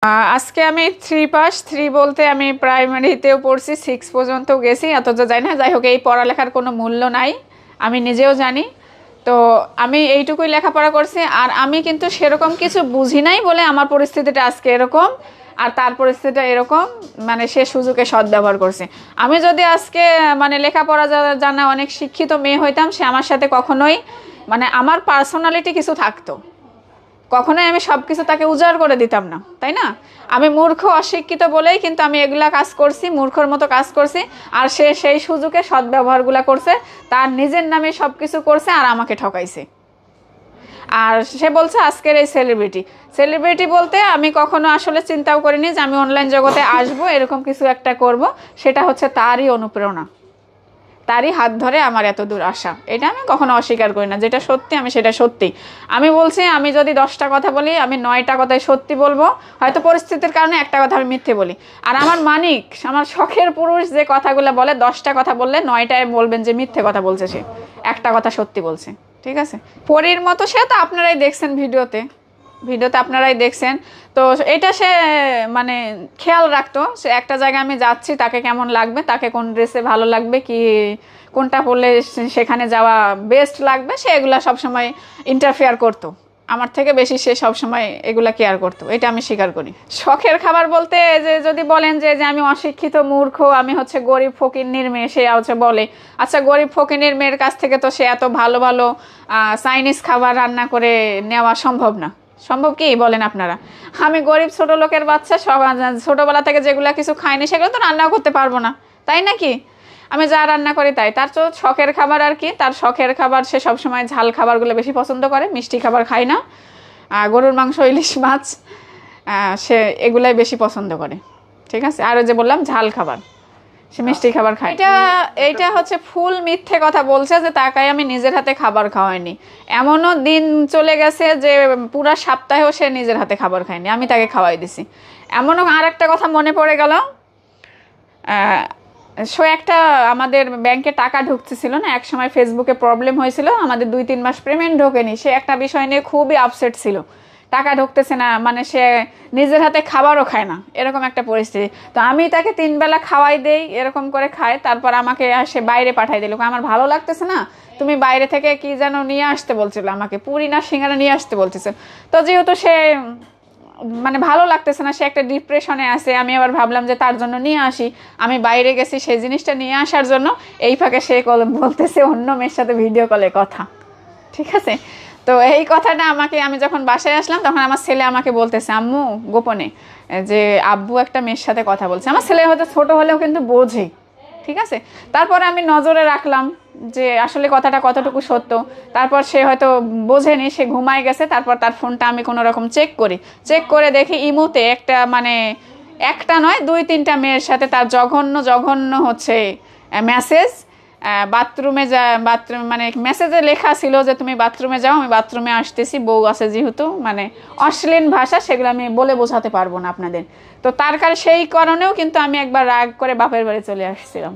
আজকে আমি 3 পাস 3 বলতে আমি প্রাইমারিতেও পড়ছি 6 পর্যন্ত গেছি, অথচ যাই না। যাই হোক, এই পড়ালেখার কোনো মূল্য নাই, আমি নিজেও জানি। তো আমি এইটুকুই লেখাপড়া করছি, আর আমি কিন্তু সেরকম কিছু বুঝি নাই বলে আমার পরিস্থিতিটা আজকে এরকম, আর তার পরিস্থিতিটা এরকম। মানে সে সুযোগে সদ্ব্যবহার করছে। আমি যদি আজকে মানে লেখাপড়া জানা অনেক শিক্ষিত মেয়ে হইতাম, সে আমার সাথে কখনোই মানে আমার পার্সোনালিটি কিছু থাকতো, কখনোই আমি সব কিছু তাকে উজাড় করে দিতাম না, তাই না? আমি মূর্খ অশিক্ষিত বলেই কিন্তু আমি এগুলা কাজ করছি, মূর্খর মতো কাজ করছি। আর সে সেই সুযোগে সদ্ব্যবহারগুলো করছে, তার নিজের নামে সব কিছু করছে আর আমাকে ঠকাইছে। আর সে বলছে আজকের এই সেলিব্রিটি বলতে আমি কখনো আসলে চিন্তাও করিনি যে আমি অনলাইন জগতে আসবো, এরকম কিছু একটা করব। সেটা হচ্ছে তারই অনুপ্রেরণা, তারই হাত ধরে আমার এত দূর আসা। এটা আমি কখনো অস্বীকার করি না, যেটা সত্যি আমি সেটা সত্যি। আমি বলছি, আমি যদি 10টা কথা বলি, আমি 9টা কথাই সত্যি বলবো। হয়তো পরিস্থিতির কারণে একটা কথা আমি মিথ্যে বলি। আর আমার মানিক, আমার শখের পুরুষ, যে কথাগুলো বলে 10টা কথা বললে 9টায় বলবেন যে মিথ্যে কথা বলছে, সে একটা কথা সত্যি বলছে। ঠিক আছে, পরীর মতো সে তো আপনারাই দেখছেন ভিডিওতে আপনারাই দেখছেন। তো এটা সে মানে খেয়াল রাখতো, সে একটা জায়গায় আমি যাচ্ছি, তাকে কেমন লাগবে, তাকে কোন ড্রেসে ভালো লাগবে, কি কোনটা পরলে সেখানে যাওয়া বেস্ট লাগবে, সে এগুলা সবসময় ইন্টারফেয়ার করতো। আমার থেকে বেশি সে সবসময় এগুলা কেয়ার করতো, এটা আমি স্বীকার করি। শখের খাবার বলতে যে যদি বলেন যে আমি অশিক্ষিত মূর্খ, আমি হচ্ছে গরিব ফকিন্নির মেয়ে, সে হচ্ছে বলে আচ্ছা গরিব ফকিন্নির মেয়ের কাছ থেকে তো সে এত ভালো ভালো চাইনিজ খাবার রান্না করে নেওয়া সম্ভব না। সম্ভব কি বলেন আপনারা? আমি গরিব ছোট লোকের বাচ্চা, ছোটবেলা থেকে যেগুলো কিছু খাইনি সেগুলো তো রান্নাও করতে পারবো না, তাই নাকি? আমি যা রান্না করি তাই। তার তো শখের খাবার আর কি, তার শখের খাবার, সে সবসময় ঝাল খাবারগুলো বেশি পছন্দ করে, মিষ্টি খাবার খায় না। গরুর মাংস, ইলিশ মাছ, সে এগুলাই বেশি পছন্দ করে। ঠিক আছে, আর যে বললাম ঝাল খাবার, সে মিষ্টি খাবার খায়। এইটা হচ্ছে ফুল মিথ্যে কথা বলছে যে তাকে আমি নিজের হাতে খাবার খাওয়াইনি। এমনও দিন চলে গেছে যে পুরা সপ্তাহেও সে নিজের হাতে খাবার খায়নি, আমি তাকে খাওয়াই দিছি। এমনও আর একটা কথা মনে পড়ে গেল, সো একটা আমাদের ব্যাংকে টাকা ঢুকতেছিল না, এক সময় ফেসবুকে প্রবলেম হয়েছিল, আমাদের 2-3 মাস পেমেন্ট ঢোকেনি। সে একটা বিষয় নিয়ে খুবই আপসেট ছিল, টাকা ঢুকতেছে না, মানে সে নিজের হাতে খাবারও খায় না, এরকম একটা পরিস্থিতি। তো আমি তাকে 3 বেলা খাওয়াই দেই, এরকম করে খায়, তারপর আমাকে সে বাইরে পাঠাই দিল, আমার ভালো লাগতেছে না, তুমি বাইরে থেকে কি যেন নিয়ে আসতে বলছিল, আমাকে পুরি না সিঙ্গারা নিয়ে আসতে বলতেছে। তো যেহেতু সে মানে ভালো লাগতেছে না, সে একটা ডিপ্রেশনে আছে, আমি আবার ভাবলাম যে তার জন্য নিয়ে আসি। আমি বাইরে গেছি সেই জিনিসটা নিয়ে আসার জন্য, এই ফাঁকে সে বলতেছে অন্য মেয়ের সাথে ভিডিও কলে কথা। ঠিক আছে, তো এই কথাটা আমি যখন বাসায় আসলাম, তখন আমার ছেলে আমাকে বলতেছে আম্মু গোপনে যে আব্বু একটা মেয়ের সাথে কথা বলছে। আমার ছেলে হয়তো ছোট হলেও কিন্তু বোঝে। ঠিক আছে, তারপরে আমি নজরে রাখলাম যে আসলে কথাটা কতটুকু সত্য। তারপর সে হয়তো বোঝেনি, সে ঘুমায় গেছে। তারপর তার ফোনটা আমি কোনো রকম চেক করে দেখি ইমোতে একটা মানে একটা নয় 2-3টা মেয়ের সাথে তার জঘন্য হচ্ছে মেসেজ। বাথরুমে মানে মেসেজে লেখা ছিল যে তুমি বাথরুমে যাও, আমি বাথরুমে আসতেছি, বউ আছে যেহেতু, মানে অশ্লীল ভাষা, সেগুলো আমি বলে বোঝাতে পারবো না আপনাদের। তো তার সেই কারণেও কিন্তু আমি একবার রাগ করে বাপের বাড়ি চলে আসছিলাম।